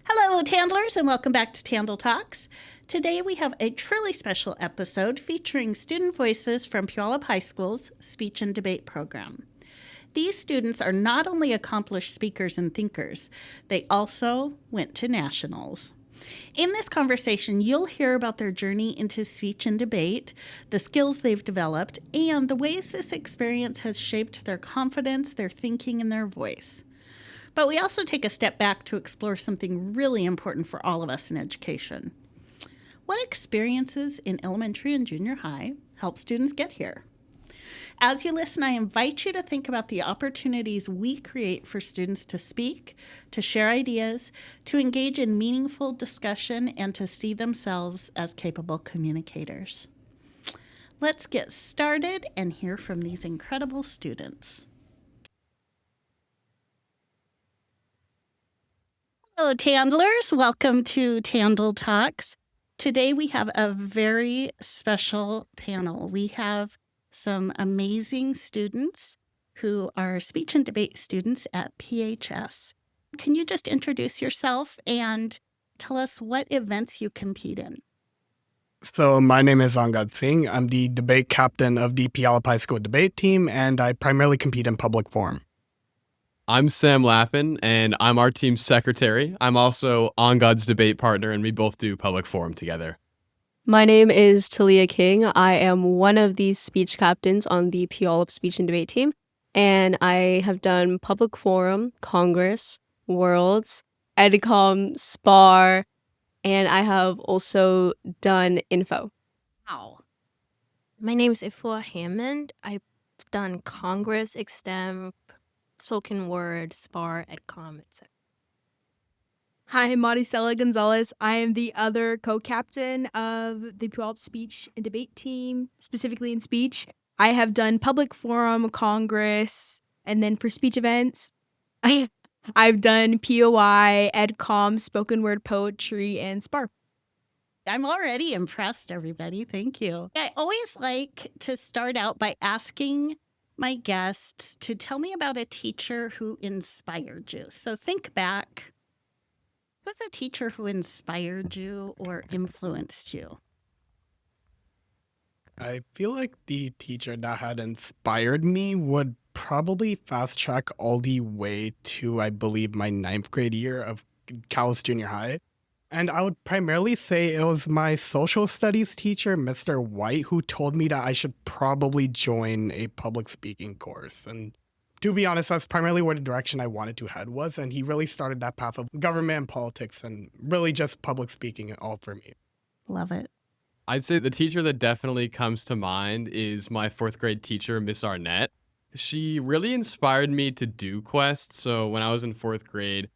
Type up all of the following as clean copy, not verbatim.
Hello, TandLers, and welcome back to TandL Talks. Today we have a truly special episode featuring student voices from Puyallup High School's Speech and Debate program. These students are not only accomplished speakers and thinkers, they also went to nationals. In this conversation, you'll hear about their journey into speech and debate, the skills they've developed, and the ways this experience has shaped their confidence, their thinking, and their voice. But we also take a step back to explore something really important for all of us in education. What experiences in elementary and junior high help students get here? As you listen, I invite you to think about the opportunities we create for students to speak, to share ideas, to engage in meaningful discussion, and to see themselves as capable communicators. Let's get started and hear from these incredible students. Hello, TandLers. Welcome to TandL Talks. Today we have a very special panel. We have some amazing students who are speech and debate students at PHS. Can you just introduce yourself and tell us what events you compete in? So my name is Angad Singh. I'm the debate captain of the Puyallup High School debate team, and I primarily compete in public forum. I'm Sam Lappin, and I'm our team's secretary. I'm also Angad's debate partner, and we both do public forum together. My name is Talia King. I am one of the speech captains on the Puyallup speech and debate team, and I have done public forum, Congress, Worlds, EdCom, SPAR, and I have also done Info. Wow. My name is Ifua Hammond. I've done Congress, Extemp, Spoken Word, SPAR, EdCom, etc. Hi, I'm Maricela Gonzalez. I am the other co-captain of the Puyallup Speech and Debate team, specifically in speech. I have done public forum, Congress, and then for speech events, I've done POI, EdCom, spoken word poetry, and SPAR. I'm already impressed, everybody. Thank you. I always like to start out by asking my guests to tell me about a teacher who inspired you. So think back. Who was a teacher who inspired you or influenced you? I feel like the teacher that had inspired me would probably fast track all the way to, I believe, my 9th grade year of Calais Junior High. And I would primarily say it was my social studies teacher, Mr. White, who told me that I should probably join a public speaking course. And to be honest, that's primarily where the direction I wanted to head was. And he really started that path of government and politics and really just public speaking all for me. Love it. I'd say the teacher that definitely comes to mind is my 4th grade teacher, Miss Arnett. She really inspired me to do Quest. So when I was in 4th grade,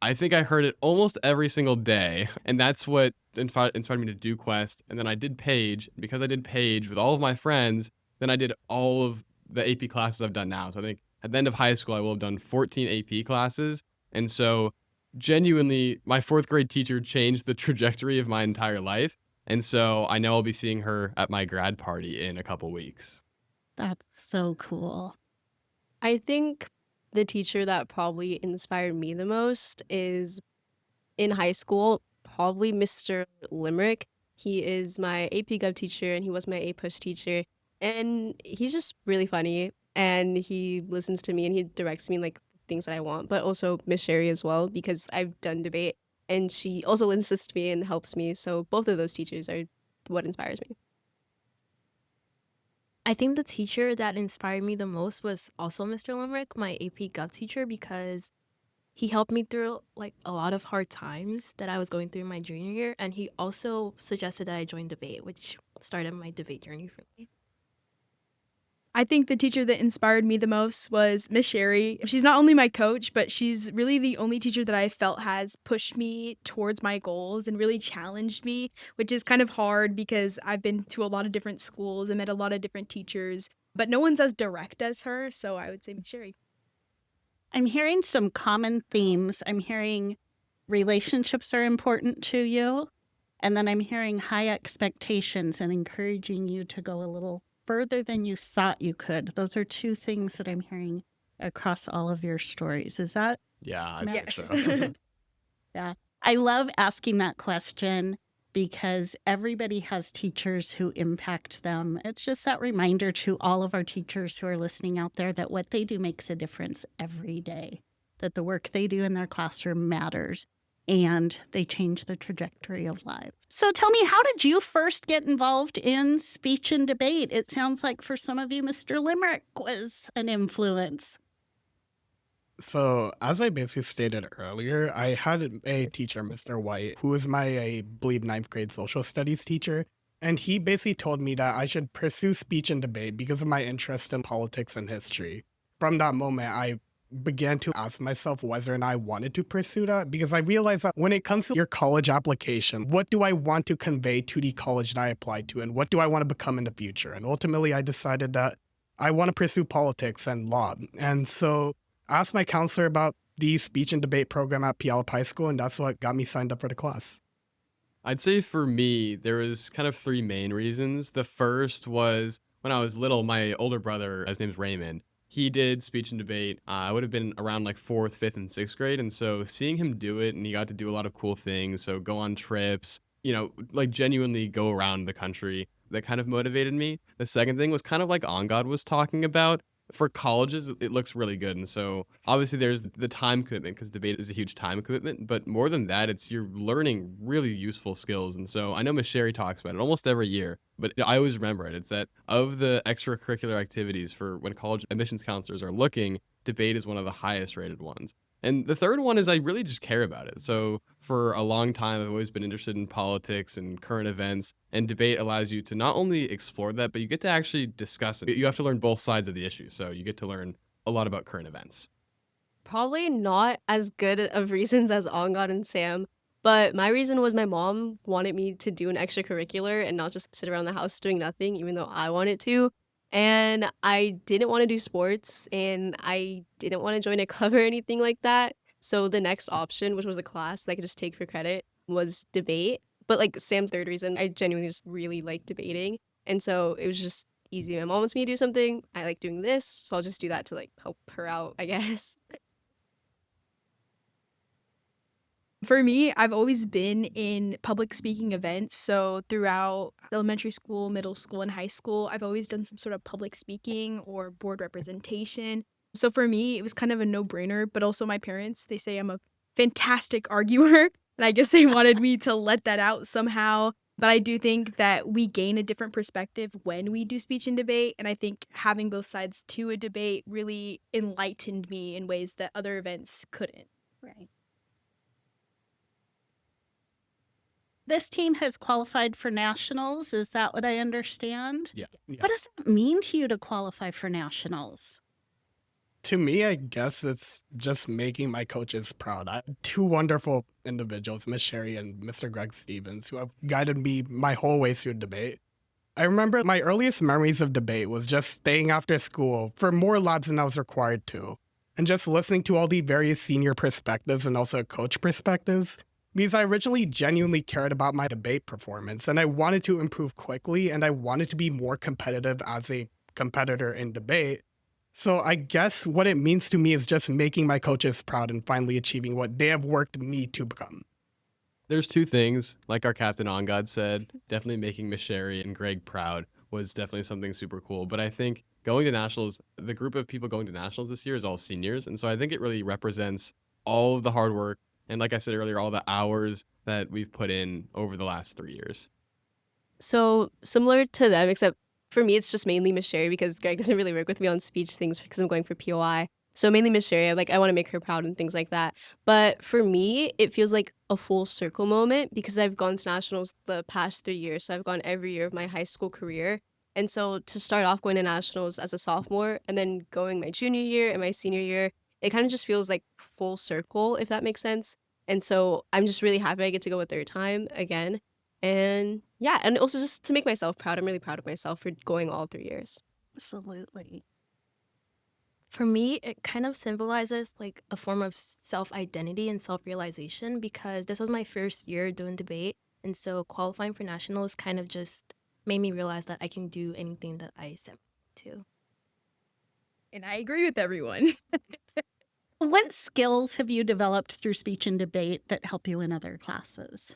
I think I heard it almost every single day, and that's what inspired me to do Quest. And then I did Page. Because I did Page with all of my friends, then I did all of the AP classes I've done now. So I think at the end of high school, I will have done 14 AP classes. And so genuinely, my 4th grade teacher changed the trajectory of my entire life. And so I know I'll be seeing her at my grad party in a couple weeks. That's so cool. I think the teacher that probably inspired me the most is in high school, probably Mr. Limerick. He is my AP Gov teacher and he was my A Push teacher. And he's just really funny and he listens to me and he directs me in like things that I want, but also Miss Sherry as well because I've done debate and she also listens to me and helps me. So both of those teachers are what inspires me. I think the teacher that inspired me the most was also Mr. Limerick, my AP Gov teacher, because he helped me through like a lot of hard times that I was going through in my junior year. And he also suggested that I join debate, which started my debate journey for me. I think the teacher that inspired me the most was Miss Sherry. She's not only my coach, but she's really the only teacher that I felt has pushed me towards my goals and really challenged me, which is kind of hard because I've been to a lot of different schools and met a lot of different teachers. but no one's as direct as her, so I would say Miss Sherry. I'm hearing some common themes. I'm hearing relationships are important to you. And then I'm hearing high expectations and encouraging you to go a little further than you thought you could. Those are two things that I'm hearing across all of your stories. Is that? Yeah, I Yes. think so. Yeah. I love asking that question because everybody has teachers who impact them. It's just that reminder to all of our teachers who are listening out there that what they do makes a difference every day, that the work they do in their classroom matters and they change the trajectory of lives. So tell me, how did you first get involved in speech and debate? It sounds like for some of you, Mr. Limerick was an influence. So, as I basically stated earlier, I had a teacher, Mr. White, who was my, I believe, ninth grade social studies teacher. And he basically told me that I should pursue speech and debate because of my interest in politics and history. From that moment, I began to ask myself whether or not I wanted to pursue that because I realized that when it comes to your college application, what do I want to convey to the college that I applied to and what do I want to become in the future? And ultimately, I decided that I want to pursue politics and law. And so I asked my counselor about the speech and debate program at Puyallup High School, and that's what got me signed up for the class. I'd say for me, there was kind of three main reasons. The first was when I was little, my older brother, his name's Raymond, he did speech and debate. I would have been around like fourth, fifth, and sixth grade. And so seeing him do it, and he got to do a lot of cool things. So go on trips, like genuinely go around the country. That kind of motivated me. The second thing was kind of like On God was talking about. For colleges, it looks really good. And so obviously there's the time commitment because debate is a huge time commitment. But more than that, it's you're learning really useful skills. And so I know Miss Sherry talks about it almost every year, but I always remember it. It's that of the extracurricular activities for when college admissions counselors are looking, debate is one of the highest rated ones. And the third one is I really just care about it. So for a long time, I've always been interested in politics and current events, and debate allows you to not only explore that, but you get to actually discuss it. You have to learn both sides of the issue. So you get to learn a lot about current events. Probably not as good of reasons as On God and Sam, but my reason was my mom wanted me to do an extracurricular and not just sit around the house doing nothing, even though I wanted to. And I didn't want to do sports and I didn't want to join a club or anything like that. So the next option, which was a class that I could just take for credit, was debate. But like Sam's third reason, I genuinely just really like debating. And so it was just easy. My mom wants me to do something. I like doing this. So I'll just do that to like help her out, I guess. For me, I've always been in public speaking events. So throughout elementary school, middle school, and high school, I've always done some sort of public speaking or board representation. So for me, it was kind of a no-brainer, but also my parents, they say I'm a fantastic arguer. And I guess they wanted me to let that out somehow. But I do think that we gain a different perspective when we do speech and debate. And I think having both sides to a debate really enlightened me in ways that other events couldn't. Right. This team has qualified for nationals. Is that what I understand? Yeah. What does that mean to you to qualify for nationals? To me, I guess it's just making my coaches proud. I have two wonderful individuals, Miss Sherry and Mr. Greg Stevens, who have guided me my whole way through debate. I remember my earliest memories of debate was just staying after school for more labs than I was required to, and just listening to all the various senior perspectives and also coach perspectives, because I originally genuinely cared about my debate performance, and I wanted to improve quickly, and I wanted to be more competitive as a competitor in debate. So I guess what it means to me is just making my coaches proud and finally achieving what they have worked me to become. There's two things, like our captain On God said, definitely making Miss Sherry and Greg proud was definitely something super cool. But I think going to nationals, the group of people going to nationals this year is all seniors. And so I think it really represents all of the hard work. And like I said earlier, all the hours that we've put in over the last 3 years. So similar to them, except for me, it's just mainly Miss Sherry because Greg doesn't really work with me on speech things because I'm going for POI. So mainly Miss Sherry, I want to make her proud and things like that. But for me, it feels like a full circle moment because I've gone to nationals the past 3 years. So I've gone every year of my high school career. And so to start off going to nationals as a sophomore and then going my junior year and my senior year, it kind of just feels like full circle, if that makes sense. And so I'm just really happy I get to go a third time again. And yeah, and also just to make myself proud. I'm really proud of myself for going all 3 years. Absolutely. For me, it kind of symbolizes like a form of self-identity and self-realization because this was my first year doing debate. And so qualifying for nationals kind of just made me realize that I can do anything that I set to. And I agree with everyone. What skills have you developed through speech and debate that help you in other classes?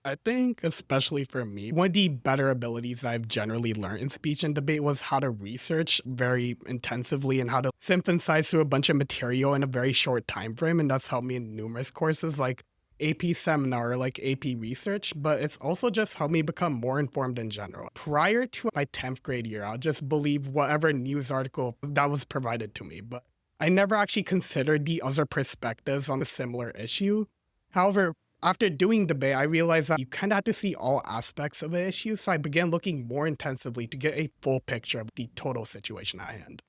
I think, especially for me, one of the better abilities I've generally learned in speech and debate was how to research very intensively and how to synthesize through a bunch of material in a very short time frame. And that's helped me in numerous courses like AP seminar, like AP research, but it's also just helped me become more informed in general. Prior to my 10th grade year, I'll just believe whatever news article that was provided to me, but I never actually considered the other perspectives on a similar issue. However, after doing debate, I realized that you kind of have to see all aspects of an issue, so I began looking more intensively to get a full picture of the total situation at hand.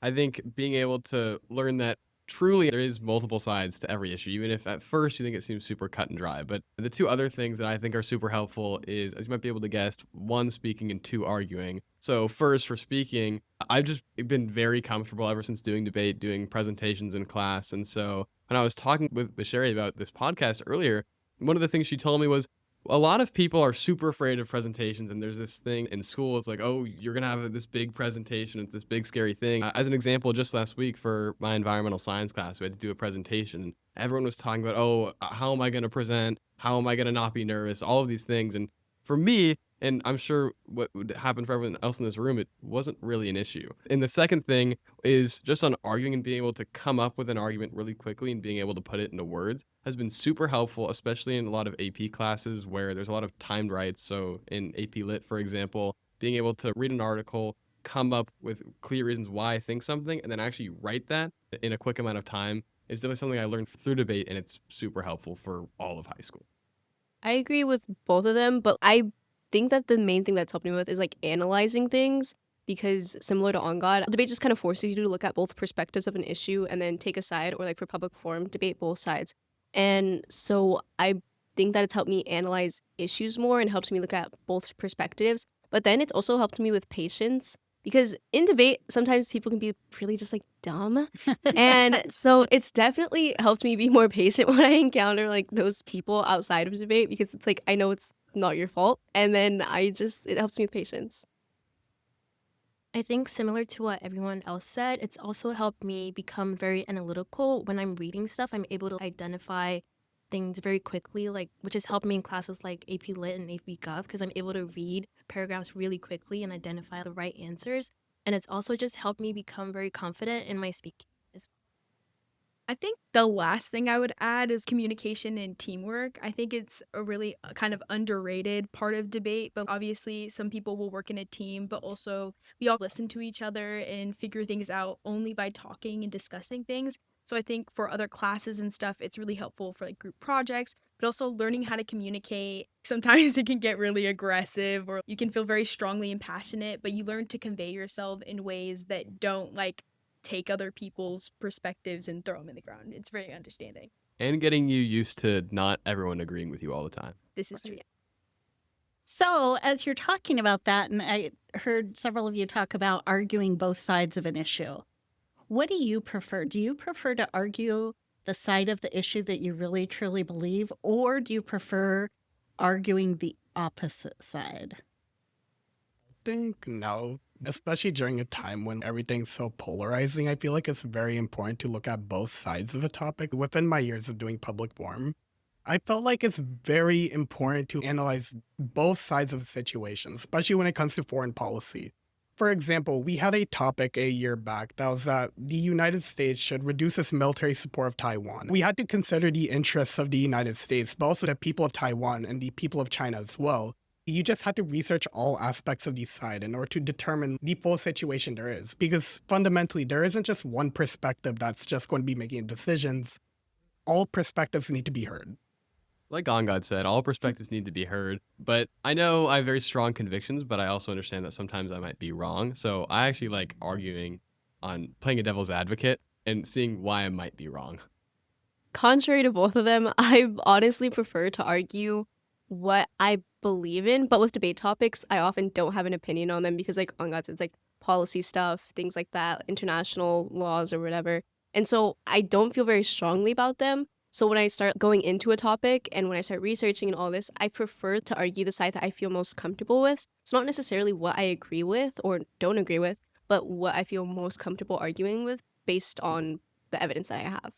I think being able to learn that truly there is multiple sides to every issue, even if at first you think it seems super cut and dry. But the two other things that I think are super helpful is, as you might be able to guess, one, speaking, and two, arguing. So first, for speaking, I've just been very comfortable ever since doing debate, doing presentations in class. And so when I was talking with Sherry about this podcast earlier, one of the things she told me was, a lot of people are super afraid of presentations, and there's this thing in school. It's like, oh, you're going to have this big presentation. It's this big, scary thing. As an example, just last week for my environmental science class, we had to do a presentation. Everyone was talking about, oh, how am I going to present? How am I going to not be nervous? All of these things. And for me, and I'm sure what would happen for everyone else in this room, it wasn't really an issue. And the second thing is just on arguing and being able to come up with an argument really quickly and being able to put it into words has been super helpful, especially in a lot of AP classes where there's a lot of timed writes. So in AP Lit, for example, being able to read an article, come up with clear reasons why I think something, and then actually write that in a quick amount of time is definitely something I learned through debate, and it's super helpful for all of high school. I agree with both of them, but I think that the main thing that's helped me with is like analyzing things because similar to On God, debate just kind of forces you to look at both perspectives of an issue and then take a side, or like for public forum, debate both sides. And so I think that it's helped me analyze issues more and helps me look at both perspectives. But then it's also helped me with patience because in debate, sometimes people can be really just like dumb. And so it's definitely helped me be more patient when I encounter like those people outside of debate because it's like, I know it's not your fault. And then it helps me with patience. I think similar to what everyone else said, it's also helped me become very analytical. When I'm reading stuff, I'm able to identify things very quickly, like which has helped me in classes like AP Lit and AP Gov because I'm able to read paragraphs really quickly and identify the right answers. And it's also just helped me become very confident in my speaking. I think the last thing I would add is communication and teamwork. I think it's a really kind of underrated part of debate, but obviously some people will work in a team, but also we all listen to each other and figure things out only by talking and discussing things. So I think for other classes and stuff, it's really helpful for like group projects, but also learning how to communicate. Sometimes it can get really aggressive or you can feel very strongly and passionate, but you learn to convey yourself in ways that don't like take other people's perspectives and throw them in the ground. It's very understanding. And getting you used to not everyone agreeing with you all the time. This is true. So, as you're talking about that, and I heard several of you talk about arguing both sides of an issue, what do you prefer? Do you prefer to argue the side of the issue that you really truly believe, or do you prefer arguing the opposite side? I think no, especially during a time when everything's so polarizing. I feel like it's very important to look at both sides of a topic. Within my years of doing public forum, I felt like it's very important to analyze both sides of the situation, especially when it comes to foreign policy. For example, we had a topic a year back that was that the United States should reduce its military support of Taiwan. We had to consider the interests of the United States, but also the people of Taiwan and the people of China as well. You just had to research all aspects of the side in order to determine the full situation there is. Because fundamentally, there isn't just one perspective that's just going to be making decisions. All perspectives need to be heard. Like On God said, all perspectives need to be heard. But I know I have very strong convictions, but I also understand that sometimes I might be wrong. So I actually like arguing on playing a devil's advocate and seeing why I might be wrong. Contrary to both of them, I honestly prefer to argue what I believe in, but with debate topics, I often don't have an opinion on them because like on God said, it's like policy stuff, things like that, international laws or whatever. And so I don't feel very strongly about them. So when I start going into a topic and when I start researching and all this, I prefer to argue the side that I feel most comfortable with. It's not necessarily what I agree with or don't agree with, but what I feel most comfortable arguing with based on the evidence that I have.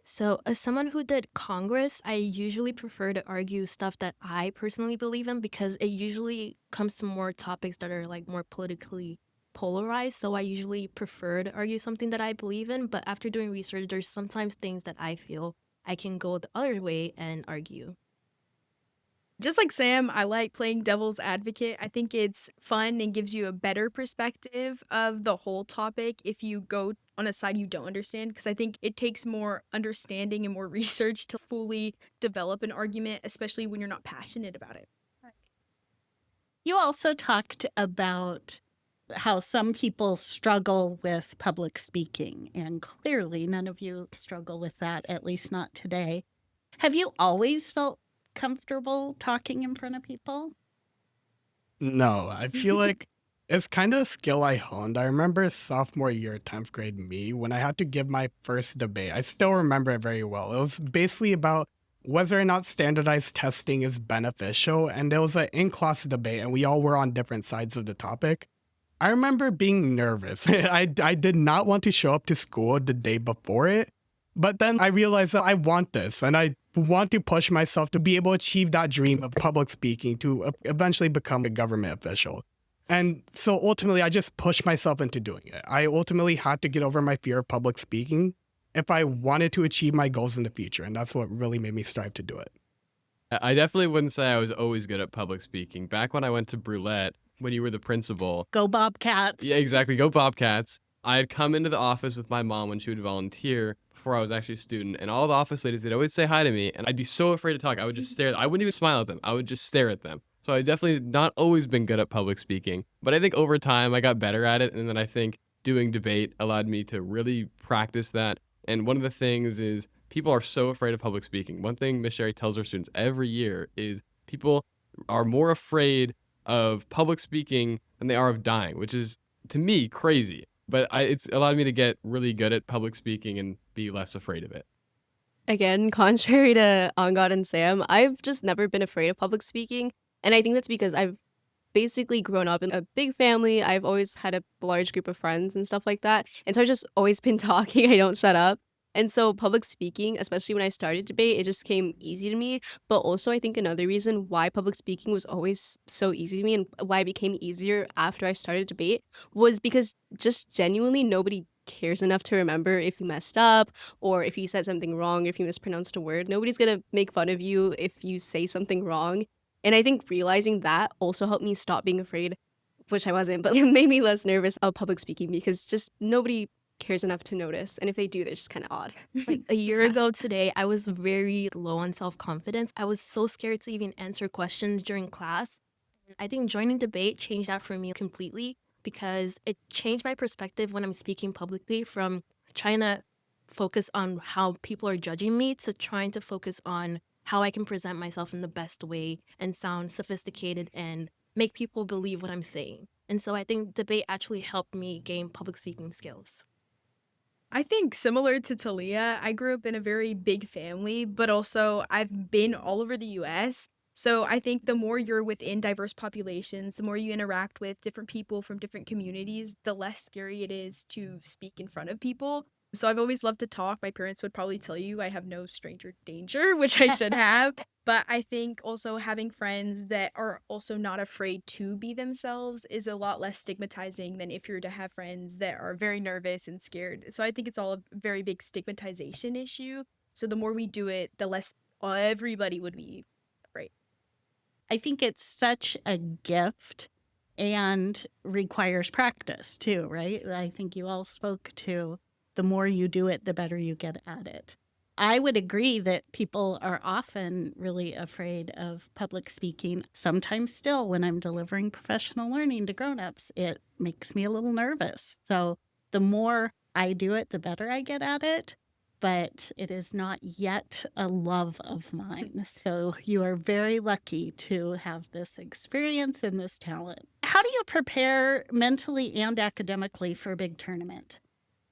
So, as someone who did Congress, I usually prefer to argue stuff that I personally believe in because it usually comes to more topics that are like more politically polarized. So, I usually prefer to argue something that I believe in. But after doing research, there's sometimes things that I feel I can go the other way and argue. Just like Sam, I like playing devil's advocate. I think it's fun and gives you a better perspective of the whole topic if you go on a side you don't understand, because I think it takes more understanding and more research to fully develop an argument, especially when you're not passionate about it. You also talked about how some people struggle with public speaking, and clearly none of you struggle with that, at least not today. Have you always felt comfortable talking in front of people? No, I feel like it's kind of a skill I honed. I remember sophomore year, 10th grade me, when I had to give my first debate. I still remember it very well. It was basically about whether or not standardized testing is beneficial, and there was an in-class debate, and we all were on different sides of the topic. I remember being nervous. I did not want to show up to school the day before it, but then I realized that I want this, and I want to push myself to be able to achieve that dream of public speaking to eventually become a government official. And so ultimately, I just pushed myself into doing it. I ultimately had to get over my fear of public speaking if I wanted to achieve my goals in the future. And that's what really made me strive to do it. I definitely wouldn't say I was always good at public speaking. Back when I went to Brulette, when you were the principal. Go Bobcats. Yeah, exactly. Go Bobcats. I had come into the office with my mom when she would volunteer before I was actually a student, and all the office ladies, they'd always say hi to me, and I'd be so afraid to talk. I would just stare. I wouldn't even smile at them. I would just stare at them. So I definitely not always been good at public speaking, but I think over time I got better at it, and then I think doing debate allowed me to really practice that. And one of the things is people are so afraid of public speaking. One thing Miss Sherry tells her students every year is people are more afraid of public speaking than they are of dying, which is, to me, crazy. But it's allowed me to get really good at public speaking and be less afraid of it. Again, contrary to Angad and Sam, I've just never been afraid of public speaking. And I think that's because I've basically grown up in a big family. I've always had a large group of friends and stuff like that. And so I've just always been talking. I don't shut up. And so public speaking, especially when I started debate, it just came easy to me. But also I think another reason why public speaking was always so easy to me and why it became easier after I started debate was because just genuinely nobody cares enough to remember if you messed up or if you said something wrong, if you mispronounced a word. Nobody's going to make fun of you if you say something wrong. And I think realizing that also helped me stop being afraid, which I wasn't, but it made me less nervous of public speaking because just nobody cares enough to notice. And if they do, they're just kind of odd. Like a year ago today, I was very low on self-confidence. I was so scared to even answer questions during class. I think joining debate changed that for me completely because it changed my perspective when I'm speaking publicly from trying to focus on how people are judging me to trying to focus on how I can present myself in the best way and sound sophisticated and make people believe what I'm saying. And so I think debate actually helped me gain public speaking skills. I think similar to Talia, I grew up in a very big family, but also I've been all over the US. So I think the more you're within diverse populations, the more you interact with different people from different communities, the less scary it is to speak in front of people. So I've always loved to talk. My parents would probably tell you I have no stranger danger, which I should have. But I think also having friends that are also not afraid to be themselves is a lot less stigmatizing than if you're to have friends that are very nervous and scared. So I think it's all a very big stigmatization issue. So the more we do it, the less everybody would be afraid. I think it's such a gift and requires practice too, right? I think you all spoke to the more you do it, the better you get at it. I would agree that people are often really afraid of public speaking. Sometimes still when I'm delivering professional learning to grown-ups, it makes me a little nervous. So the more I do it, the better I get at it. But it is not yet a love of mine. So you are very lucky to have this experience and this talent. how do you prepare mentally and academically for a big tournament?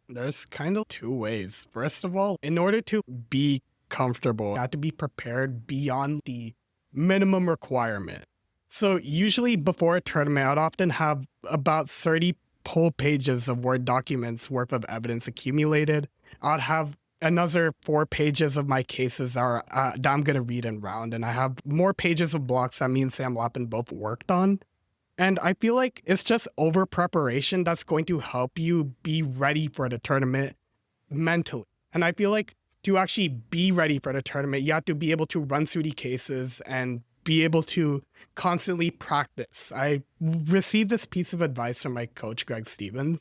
There's kind of two ways. First of all, in order to be comfortable, you have to be prepared beyond the minimum requirement. So usually before a tournament, I'd often have about 30 whole pages of Word documents worth of evidence accumulated. I'd have another 4 pages of my cases that I'm going to read in round, and I have more pages of blocks that me and Sam Lappin both worked on. And I feel like it's just over preparation that's going to help you be ready for the tournament mentally. And I feel like to actually be ready for the tournament, you have to be able to run through the cases and be able to constantly practice. I received this piece of advice from my coach, Greg Stevens.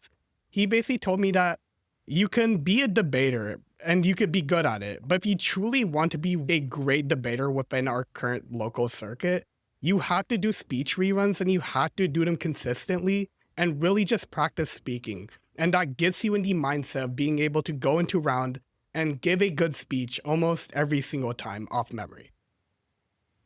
He basically told me that you can be a debater and you could be good at it, but if you truly want to be a great debater within our current local circuit, you have to do speech reruns and you have to do them consistently and really just practice speaking. And that gets you in the mindset of being able to go into round and give a good speech almost every single time off memory.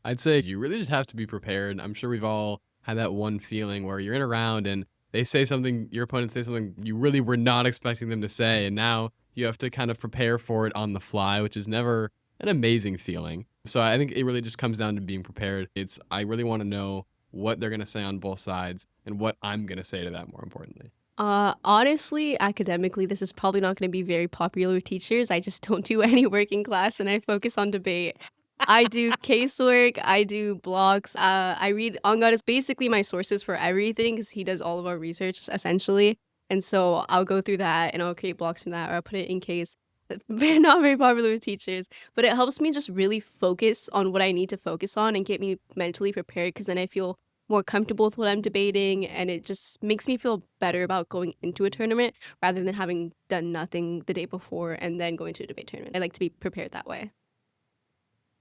I'd say you really just have to be prepared. I'm sure we've all had that one feeling where you're in a round and they say something, your opponent says something you really were not expecting them to say, and now you have to kind of prepare for it on the fly, which is never an amazing feeling. So I think it really just comes down to being prepared. I really want to know what they're going to say on both sides and what I'm going to say to that, more importantly. Honestly, academically, this is probably not going to be very popular with teachers. I just don't do any work in class and I focus on debate. I do casework, I do blogs. I read Angad is basically my sources for everything because he does all of our research essentially. And so I'll go through that and I'll create blogs from that, or I'll put it in case. They're not very popular with teachers, but it helps me just really focus on what I need to focus on and get me mentally prepared, because then I feel more comfortable with what I'm debating, and it just makes me feel better about going into a tournament rather than having done nothing the day before and then going to a debate tournament. I like to be prepared that way.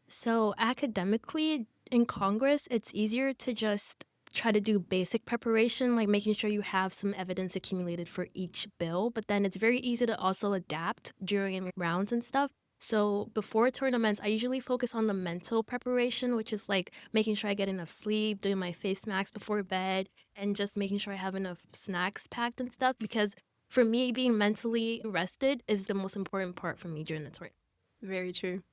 So academically, in Congress, it's easier to just try to do basic preparation, like making sure you have some evidence accumulated for each bill, but then it's very easy to also adapt during rounds and stuff. So before tournaments, I usually focus on the mental preparation, which is like making sure I get enough sleep, doing my face masks before bed, and just making sure I have enough snacks packed and stuff, because for me, being mentally rested is the most important part for me during the tournament. Very true.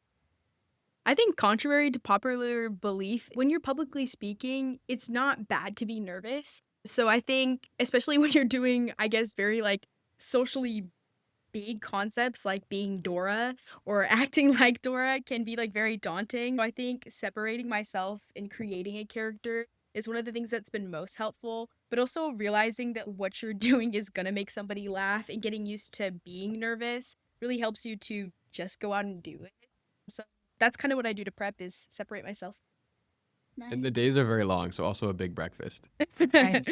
I think contrary to popular belief, when you're publicly speaking, it's not bad to be nervous. So I think, especially when you're doing, I guess, very like socially big concepts like being Dora or acting like Dora can be like very daunting. I think separating myself and creating a character is one of the things that's been most helpful, but also realizing that what you're doing is going to make somebody laugh and getting used to being nervous really helps you to just go out and do it. So that's kind of what I do to prep, is separate myself. And the days are very long, so also a big breakfast. Right.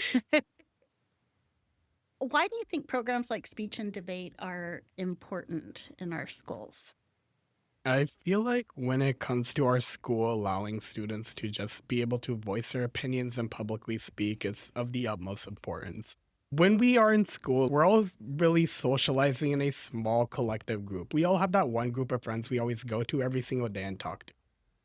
Why do you think programs like speech and debate are important in our schools? I feel like when it comes to our school allowing students to just be able to voice their opinions and publicly speak is of the utmost importance. When we are in school, we're all really socializing in a small collective group. We all have that one group of friends we always go to every single day and talk to.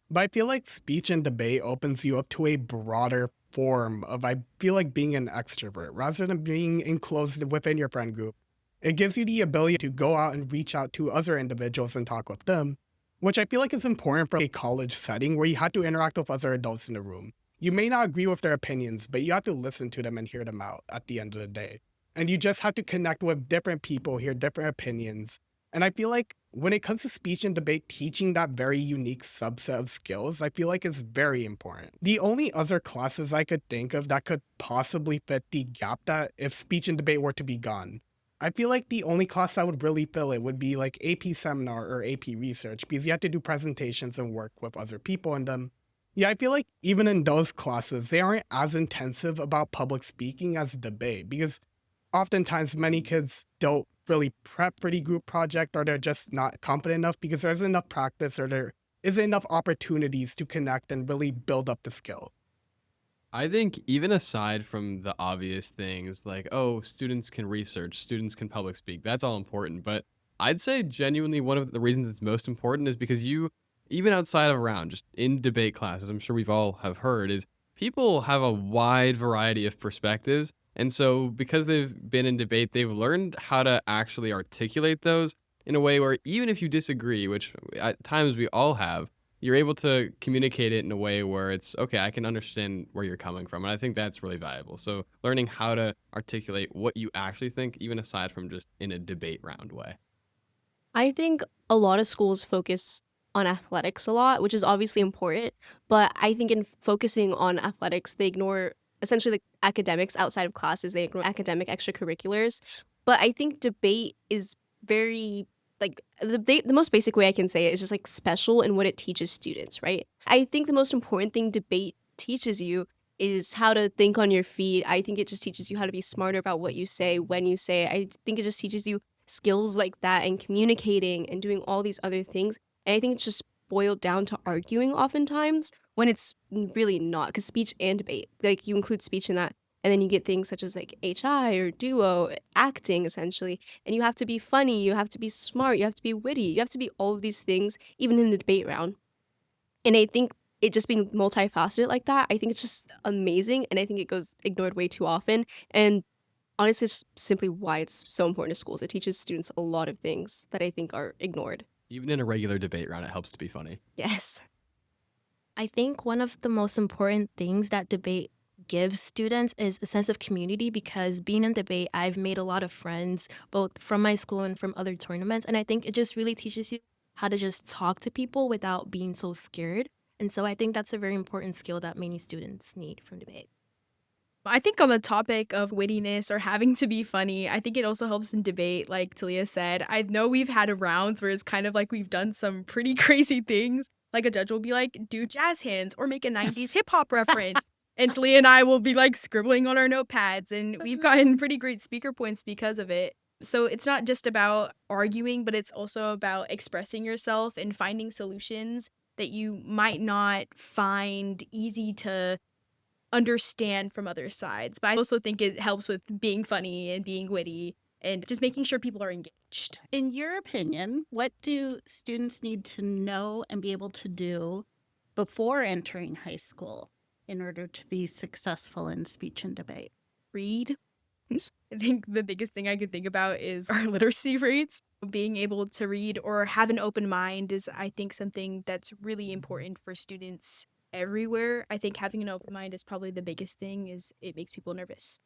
But I feel like speech and debate opens you up to a broader form of, I feel like, being an extrovert rather than being enclosed within your friend group. It gives you the ability to go out and reach out to other individuals and talk with them, which I feel like is important for a college setting where you have to interact with other adults in the room. You may not agree with their opinions, but you have to listen to them and hear them out at the end of the day. And you just have to connect with different people, hear different opinions. And I feel like when it comes to speech and debate, teaching that very unique subset of skills, I feel like is very important. The only other classes I could think of that could possibly fit the gap that if speech and debate were to be gone, I feel like the only class that would really fill it would be like AP seminar or AP research, because you have to do presentations and work with other people in them. Yeah, I feel like even in those classes, they aren't as intensive about public speaking as debate, because oftentimes many kids don't really prep for the group project, or they're just not confident enough because there isn't enough practice or there isn't enough opportunities to connect and really build up the skill. I think even aside from the obvious things like, oh, students can research, students can public speak, that's all important. But I'd say genuinely one of the reasons it's most important is because you, even outside of a round, just in debate classes, I'm sure we've all have heard, is people have a wide variety of perspectives. And so, because they've been in debate, they've learned how to actually articulate those in a way where even if you disagree, which at times we all have, you're able to communicate it in a way where it's okay, I can understand where you're coming from. And I think that's really valuable. So, learning how to articulate what you actually think, even aside from just in a debate round way. I think a lot of schools focus on athletics a lot, which is obviously important. But I think in focusing on athletics, they ignore essentially like academics outside of classes, they ignore academic extracurriculars. But I think debate is very like the most basic way I can say it is just like special in what it teaches students, right? I think the most important thing debate teaches you is how to think on your feet. I think it just teaches you how to be smarter about what you say, when you say it. I think it just teaches you skills like that and communicating and doing all these other things. And I think it's just boiled down to arguing oftentimes when it's really not. Because speech and debate, like you include speech in that. And then you get things such as like HI or duo, acting essentially. And you have to be funny, you have to be smart, you have to be witty, you have to be all of these things, even in the debate round. And I think it just being multifaceted like that, I think it's just amazing. And I think it goes ignored way too often. And honestly, it's simply why it's so important to schools. It teaches students a lot of things that I think are ignored. Even in a regular debate round, it helps to be funny. Yes. I think one of the most important things that debate gives students is a sense of community, because being in debate, I've made a lot of friends, both from my school and from other tournaments. And I think it just really teaches you how to just talk to people without being so scared. And so I think that's a very important skill that many students need from debate. I think on the topic of wittiness or having to be funny, I think it also helps in debate, like Talia said. I know we've had rounds where it's kind of like we've done some pretty crazy things. Like a judge will be like, do jazz hands or make a 90s hip hop reference. And Talia and I will be like scribbling on our notepads, and we've gotten pretty great speaker points because of it. So it's not just about arguing, but it's also about expressing yourself and finding solutions that you might not find easy to understand from other sides. But I also think it helps with being funny and being witty and just making sure people are engaged. In your opinion, what do students need to know and be able to do before entering high school in order to be successful in speech and debate? Read. I think the biggest thing I could think about is our literacy rates. Being able to read or have an open mind is, I think, something that's really important for students everywhere. I think having an open mind is probably the biggest thing, is it makes people nervous.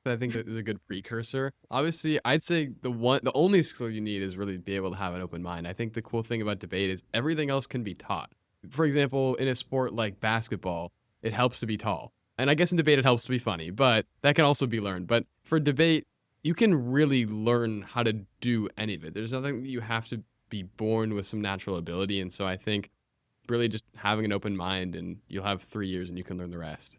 I think that is a good precursor. Obviously, I'd say the only skill you need is really be able to have an open mind. I think the cool thing about debate is everything else can be taught. For example, in a sport like basketball, it helps to be tall. And I guess in debate it helps to be funny, but that can also be learned. But for debate, you can really learn how to do any of it. There's nothing that you have to be born with some natural ability. And so I think really just having an open mind, and you'll have 3 years and you can learn the rest.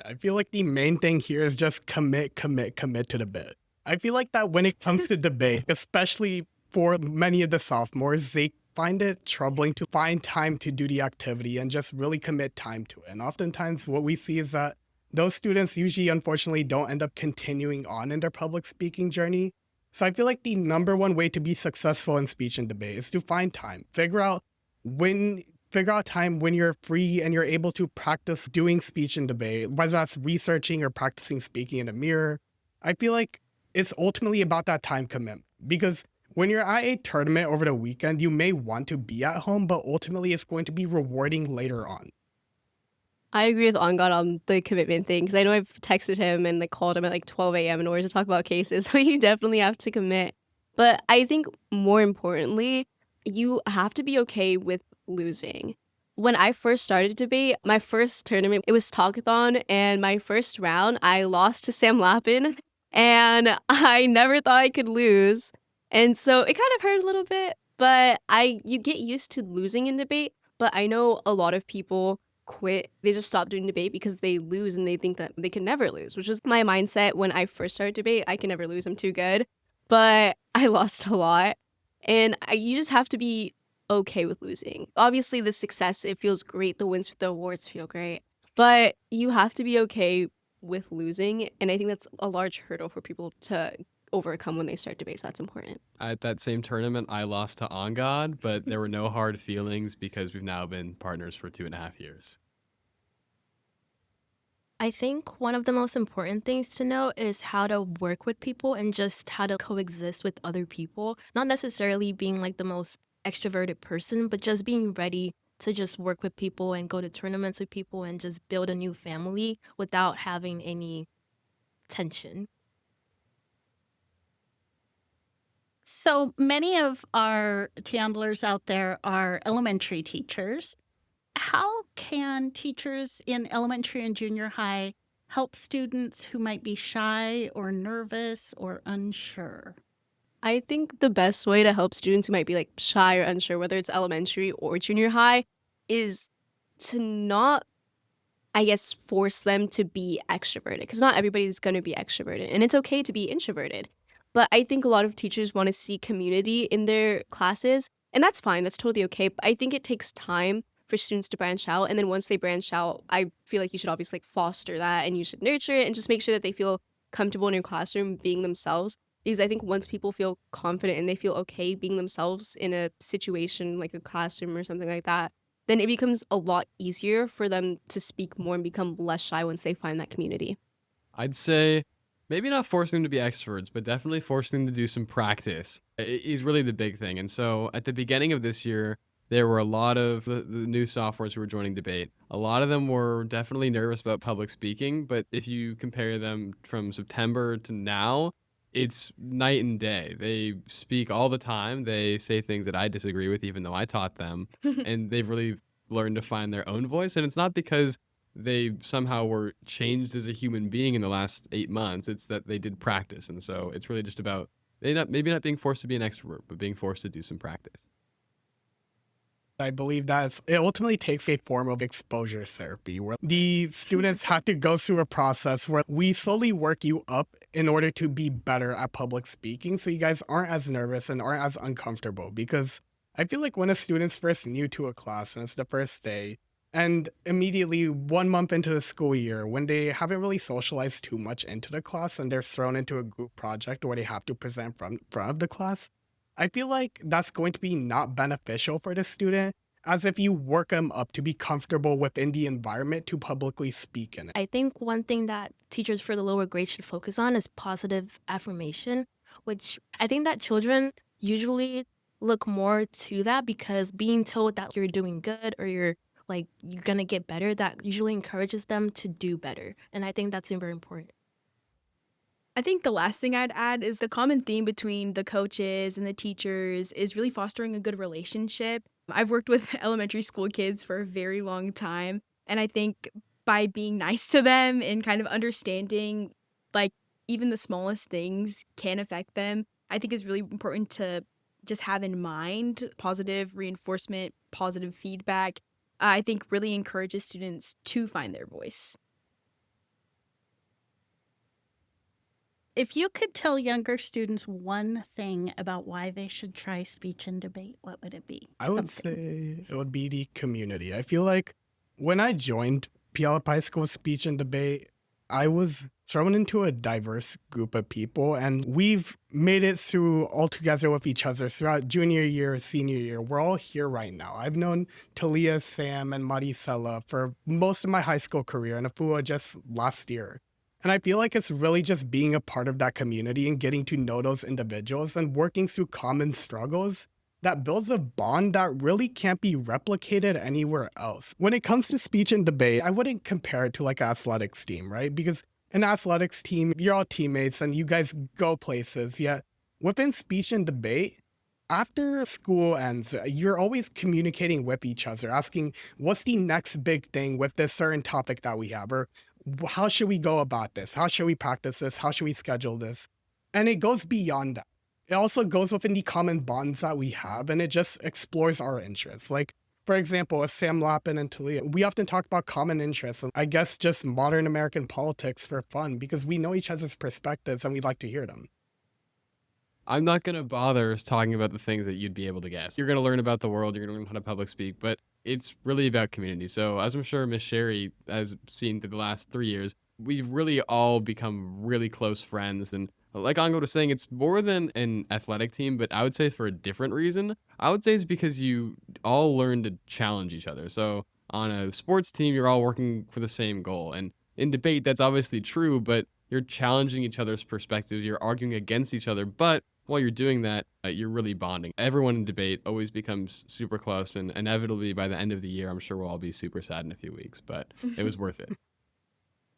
I feel like the main thing here is just commit to the bit. I feel like that when it comes to debate, especially for many of the sophomores, they find it troubling to find time to do the activity and just really commit time to it. And oftentimes what we see is that those students usually, unfortunately, don't end up continuing on in their public speaking journey. So I feel like the number one way to be successful in speech and debate is to find time. Figure out time when you're free and you're able to practice doing speech and debate, whether that's researching or practicing speaking in a mirror. I feel like it's ultimately about that time commitment, because when you're at a tournament over the weekend, you may want to be at home, but ultimately it's going to be rewarding later on. I agree with Angad on the commitment thing, because I know I've texted him and like called him at like 12 a.m. in order to talk about cases. So you definitely have to commit. But I think more importantly, you have to be okay with losing. When I first started debate, my first tournament, it was talkathon, and my first round, I lost to Sam Lappin, and I never thought I could lose. And so it kind of hurt a little bit, but you get used to losing in debate. But I know a lot of people quit. They just stop doing debate because they lose and they think that they can never lose, which was my mindset when I first started debate. I can never lose. I'm too good. But I lost a lot. And you just have to be okay with losing. Obviously, the success, it feels great. The wins, the awards feel great. But you have to be okay with losing. And I think that's a large hurdle for people to overcome when they start debate. So that's important. At that same tournament, I lost to Angad, but there were no hard feelings because we've now been partners for 2.5 years. I think one of the most important things to know is how to work with people and just how to coexist with other people. Not necessarily being like the most extroverted person, but just being ready to just work with people and go to tournaments with people and just build a new family without having any tension. So many of our Tandlers out there are elementary teachers. How can teachers in elementary and junior high help students who might be shy or nervous or unsure? I think the best way to help students who might be like shy or unsure, whether it's elementary or junior high, is to not, I guess, force them to be extroverted because not everybody's going to be extroverted and it's okay to be introverted. But I think a lot of teachers want to see community in their classes, and that's fine. That's totally okay. But I think it takes time for students to branch out. And then once they branch out, I feel like you should obviously like foster that and you should nurture it and just make sure that they feel comfortable in your classroom being themselves. Because I think once people feel confident and they feel okay being themselves in a situation like a classroom or something like that, then it becomes a lot easier for them to speak more and become less shy once they find that community. I'd say maybe not forcing them to be extroverts, but definitely forcing them to do some practice is really the big thing. And so at the beginning of this year, there were a lot of the new sophomores who were joining debate. A lot of them were definitely nervous about public speaking, but if you compare them from September to now, it's night and day. They speak all the time. They say things that I disagree with, even though I taught them. And they've really learned to find their own voice. And it's not because they somehow were changed as a human being in the last 8 months. It's that they did practice. And so it's really just about maybe not being forced to be an extrovert, but being forced to do some practice. I believe that it ultimately takes a form of exposure therapy where the students have to go through a process where we slowly work you up in order to be better at public speaking so you guys aren't as nervous and aren't as uncomfortable. Because I feel like when a student's first new to a class and it's the first day, and immediately 1 month into the school year, when they haven't really socialized too much into the class and they're thrown into a group project where they have to present from front of the class, I feel like that's going to be not beneficial for the student, as if you work them up to be comfortable within the environment to publicly speak in it. I think one thing that teachers for the lower grades should focus on is positive affirmation, which I think that children usually look more to that because being told that you're doing good or you're gonna get better, that usually encourages them to do better. And I think that's very important. I think the last thing I'd add is the common theme between the coaches and the teachers is really fostering a good relationship. I've worked with elementary school kids for a very long time, and I think by being nice to them and kind of understanding, like, even the smallest things can affect them, I think is really important to just have in mind positive reinforcement, positive feedback. I think really encourages students to find their voice. If you could tell younger students one thing about why they should try speech and debate, what would it be? I would say it would be the community. I feel like when I joined Puyallup High School Speech and Debate, I was thrown into a diverse group of people, and we've made it through all together with each other throughout junior year, senior year. We're all here right now. I've known Talia, Sam, and Maricela for most of my high school career, and Afua just last year. And I feel like it's really just being a part of that community and getting to know those individuals and working through common struggles that builds a bond that really can't be replicated anywhere else. When it comes to speech and debate, I wouldn't compare it to like an athletics team, right? Because an athletics team, you're all teammates and you guys go places. Yet within speech and debate, after school ends, you're always communicating with each other, asking what's the next big thing with this certain topic that we have, or how should we go about this? How should we practice this? How should we schedule this? And it goes beyond that. It also goes within the common bonds that we have, and it just explores our interests. Like, for example, with Sam Lappin and Talia, we often talk about common interests, and I guess just modern American politics for fun, because we know each other's perspectives and we like to hear them. I'm not going to bother talking about the things that you'd be able to guess. You're going to learn about the world, you're going to learn how to public speak, but it's really about community. So as I'm sure Miss Sherry has seen through the last 3 years, we've really all become really close friends. And like Ango was saying, it's more than an athletic team, but I would say for a different reason. I would say it's because you all learn to challenge each other. So on a sports team, you're all working for the same goal. And in debate, that's obviously true, but you're challenging each other's perspectives. You're arguing against each other. But while you're doing that, you're really bonding. Everyone in debate always becomes super close. And inevitably, by the end of the year, I'm sure we'll all be super sad in a few weeks. But it was worth it.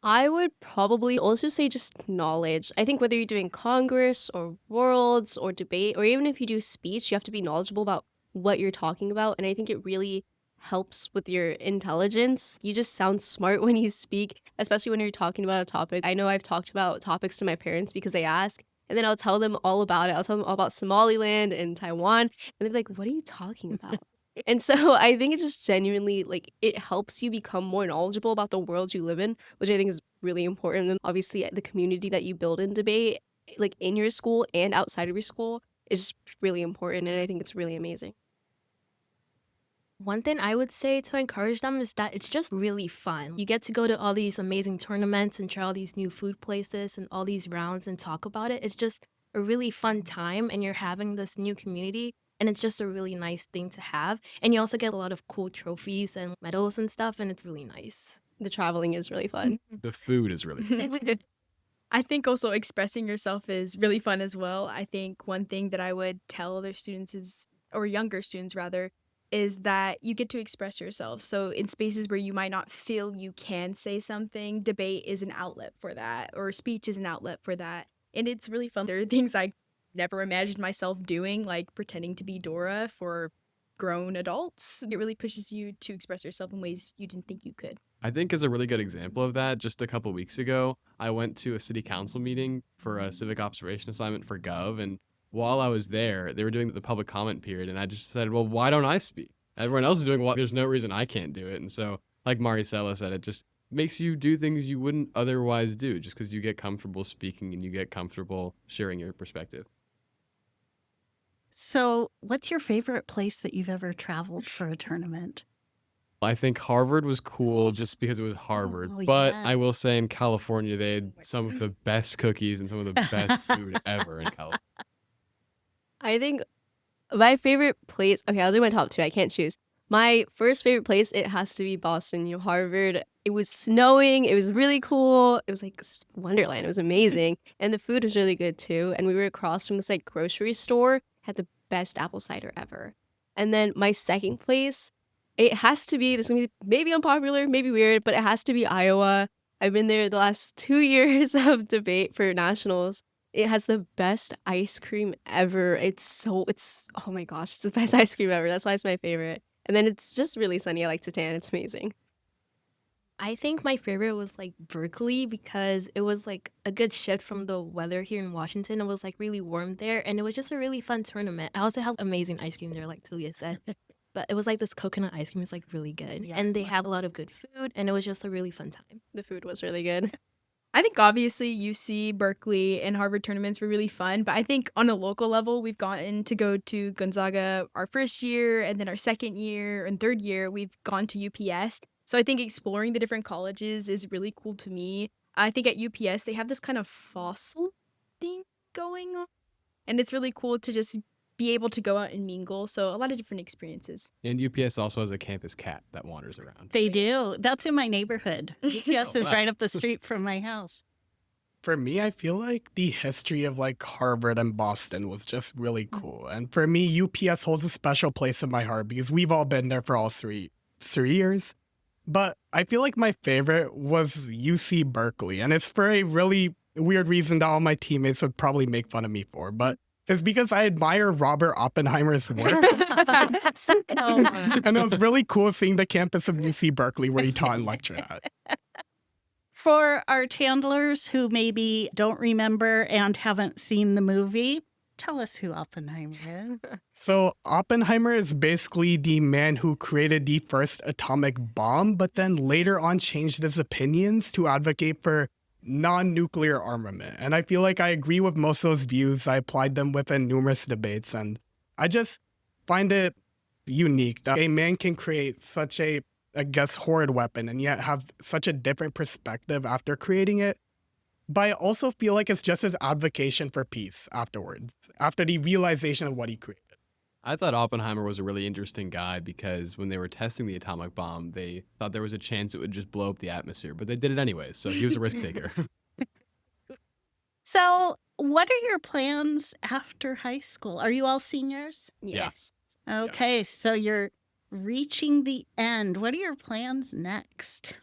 I would probably also say just knowledge. I think whether you're doing Congress or Worlds or debate, or even if you do speech, you have to be knowledgeable about what you're talking about. And I think it really helps with your intelligence. You just sound smart when you speak, especially when you're talking about a topic. I know I've talked about topics to my parents because they ask, and then I'll tell them all about it. I'll tell them all about Somaliland and Taiwan, and they're like, what are you talking about? And so I think it's just genuinely like it helps you become more knowledgeable about the world you live in, which I think is really important. And obviously, the community that you build in debate, like in your school and outside of your school, is just really important. And I think it's really amazing. One thing I would say to encourage them is that it's just really fun. You get to go to all these amazing tournaments and try all these new food places and all these rounds and talk about it. It's just a really fun time, and you're having this new community, and it's just a really nice thing to have. And you also get a lot of cool trophies and medals and stuff, and it's really nice. The traveling is really fun. The food is really good. I think also expressing yourself is really fun as well. I think one thing that I would tell other students is, or younger students rather, is that you get to express yourself. So in spaces where you might not feel you can say something, debate is an outlet for that, or speech is an outlet for that. And it's really fun. There are things I never imagined myself doing, like pretending to be Dora for grown adults. It really pushes you to express yourself in ways you didn't think you could. I think as a really good example of that, just a couple weeks ago, I went to a city council meeting for a civic observation assignment for Gov. And while I was there, they were doing the public comment period. And I just said, well, why don't I speak? Everyone else is doing well. There's no reason I can't do it. And so, like Maricela said, it just makes you do things you wouldn't otherwise do just because you get comfortable speaking and you get comfortable sharing your perspective. So, what's your favorite place that you've ever traveled for a tournament? I think Harvard was cool just because it was Harvard. Oh, But yeah. I will say in California, they had some of the best cookies and some of the best food ever in California. I think my favorite place, okay, I'll do my top two. I can't choose. My first favorite place, it has to be Boston, Harvard. It was snowing. It was really cool. It was like Wonderland. It was amazing. And the food was really good too. And we were across from this like grocery store, had the best apple cider ever. And then my second place, it has to be, this is going to be maybe unpopular, maybe weird, but it has to be Iowa. I've been there the last 2 years of debate for nationals. It has the best ice cream ever. It's oh my gosh, it's the best ice cream ever. That's why it's my favorite. And then it's just really sunny. I like to tan. It's amazing. I think my favorite was like Berkeley because it was like a good shift from the weather here in Washington. It was like really warm there, and it was just a really fun tournament. I also had amazing ice cream there, like Tulia said. But it was like this coconut ice cream is like really good. Yeah. And they had a lot of good food, and it was just a really fun time. The food was really good. I think obviously UC, Berkeley, and Harvard tournaments were really fun, but I think on a local level, we've gotten to go to Gonzaga our first year, and then our second year and third year, we've gone to UPS. So I think exploring the different colleges is really cool to me. I think at UPS, they have this kind of fossil thing going on, and it's really cool to just be able to go out and mingle. So a lot of different experiences. And UPS also has a campus cat that wanders around. They do. That's in my neighborhood. UPS is wow. right up the street from my house. For me, I feel like the history of like Harvard and Boston was just really cool. And for me, UPS holds a special place in my heart because we've all been there for all three years. But I feel like my favorite was UC Berkeley. And it's for a really weird reason that all my teammates would probably make fun of me for. But it's because I admire Robert Oppenheimer's work. And it was really cool seeing the campus of UC Berkeley where he taught and lectured at. For our Tandlers who maybe don't remember and haven't seen the movie, tell us who Oppenheimer is. So Oppenheimer is basically the man who created the first atomic bomb, but then later on changed his opinions to advocate for non-nuclear armament. And I feel like I agree with most of those views. I applied them within numerous debates, and I just find it unique that a man can create such a, I guess, horrid weapon and yet have such a different perspective after creating it. But I also feel like it's just his advocacy for peace afterwards, after the realization of what he created. I thought Oppenheimer was a really interesting guy because when they were testing the atomic bomb, they thought there was a chance it would just blow up the atmosphere, but they did it anyways. So he was a risk taker. So, what are your plans after high school? Are you all seniors? Yeah. Yes. Okay, so you're reaching the end. What are your plans next?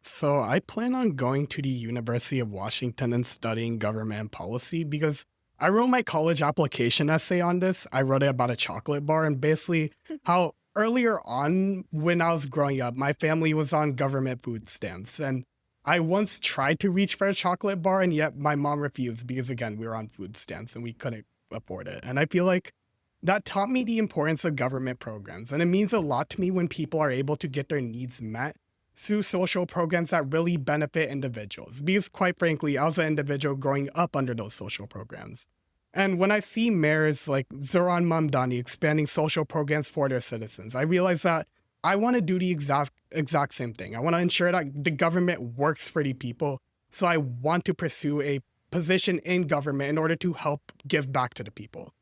So I plan on going to the University of Washington and studying government policy because I wrote my college application essay on this. I wrote it about a chocolate bar and basically how earlier on when I was growing up, my family was on government food stamps. And I once tried to reach for a chocolate bar and yet my mom refused because again, we were on food stamps and we couldn't afford it. And I feel like that taught me the importance of government programs. And it means a lot to me when people are able to get their needs met through social programs that really benefit individuals. Because quite frankly, I was an individual growing up under those social programs. And when I see mayors like Zoran Mamdani expanding social programs for their citizens, I realize that I want to do the exact same thing. I want to ensure that the government works for the people. So I want to pursue a position in government in order to help give back to the people.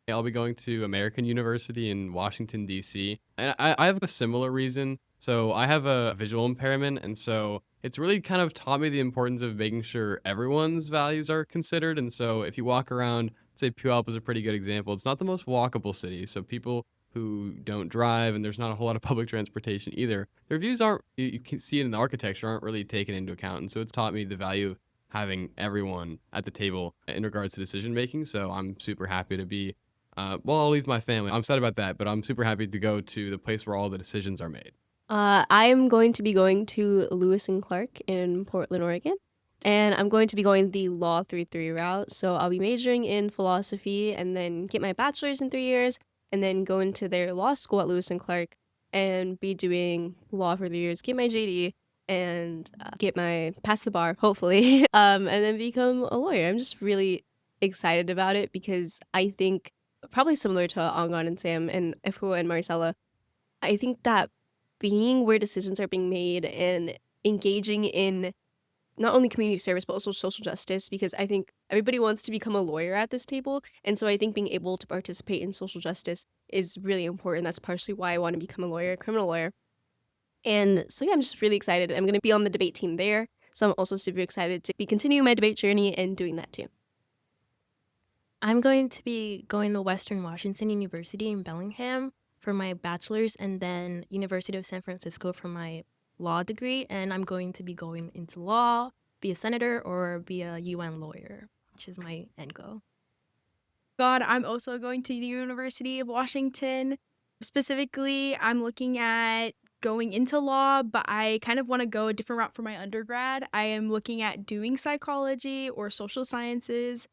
I'll be going to American University in Washington, D.C. And I have a similar reason. So I have a visual impairment. And so it's really kind of taught me the importance of making sure everyone's values are considered. And so if you walk around, say Puyallup is a pretty good example. It's not the most walkable city. So people who don't drive and there's not a whole lot of public transportation either, their views aren't, you can see it in the architecture, aren't really taken into account. And so it's taught me the value of having everyone at the table in regards to decision making. So I'm super happy to be well, I'll leave my family. I'm sad about that, but I'm super happy to go to the place where all the decisions are made. I am going to be going to Lewis and Clark in Portland, Oregon. And I'm going to be going the Law 3 route. So I'll be majoring in philosophy and then get my bachelor's in 3 years and then go into their law school at Lewis and Clark and be doing law for 3 years, get my JD and pass the bar, hopefully, and then become a lawyer. I'm just really excited about it because I think probably similar to Angan and Sam and Efua and Maricela, I think that being where decisions are being made and engaging in not only community service, but also social justice, because I think everybody wants to become a lawyer at this table. And so I think being able to participate in social justice is really important. That's partially why I want to become a lawyer, a criminal lawyer. And so, yeah, I'm just really excited. I'm going to be on the debate team there. So I'm also super excited to be continuing my debate journey and doing that too. I'm going to be going to Western Washington University in Bellingham for my bachelor's and then University of San Francisco for my law degree. And I'm going to be going into law, be a senator, or be a UN lawyer, which is my end goal. God, I'm also going to the University of Washington. Specifically, I'm looking at going into law, but I kind of want to go a different route for my undergrad. I am looking at doing psychology or social sciences,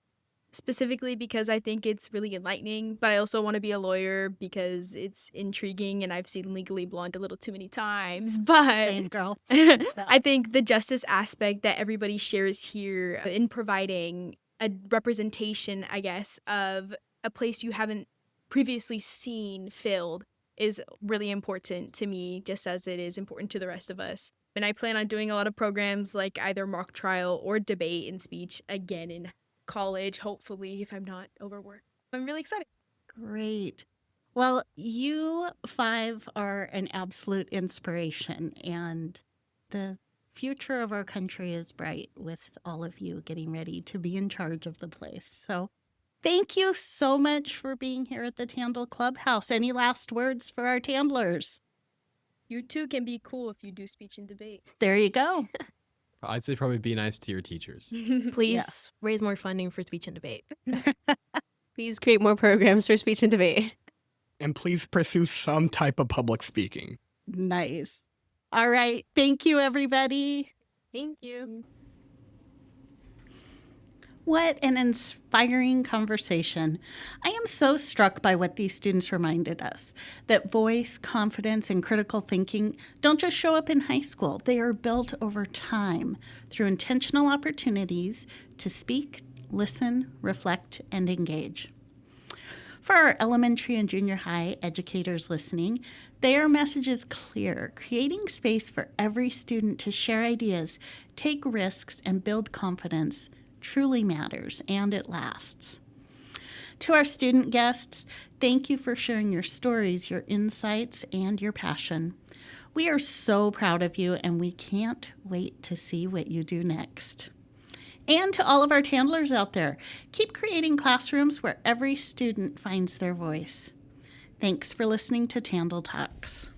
specifically because I think it's really enlightening, but I also want to be a lawyer because it's intriguing and I've seen Legally Blonde a little too many times. But Same girl. I think the justice aspect that everybody shares here in providing a representation, I guess, of a place you haven't previously seen filled is really important to me, just as it is important to the rest of us. And I plan on doing a lot of programs like either mock trial or debate and speech again in college, hopefully, if I'm not overworked. I'm really excited. Great. Well, you 5 are an absolute inspiration, and the future of our country is bright with all of you getting ready to be in charge of the place. So thank you so much for being here at the TandL Clubhouse. Any last words for our Tandlers? You too can be cool if you do speech and debate. There you go. I'd say probably be nice to your teachers. Please raise more funding for speech and debate. Please create more programs for speech and debate. And please pursue some type of public speaking. Nice. All right. Thank you, everybody. Thank you. What an inspiring conversation. I am so struck by what these students reminded us, that voice, confidence, and critical thinking don't just show up in high school. They are built over time through intentional opportunities to speak, listen, reflect, and engage. For our elementary and junior high educators listening, their message is clear: creating space for every student to share ideas, take risks, and build confidence truly matters, and it lasts. To our student guests, thank you for sharing your stories, your insights, and your passion. We are so proud of you, and we can't wait to see what you do next. And to all of our TandLers out there, keep creating classrooms where every student finds their voice. Thanks for listening to TandL Talks.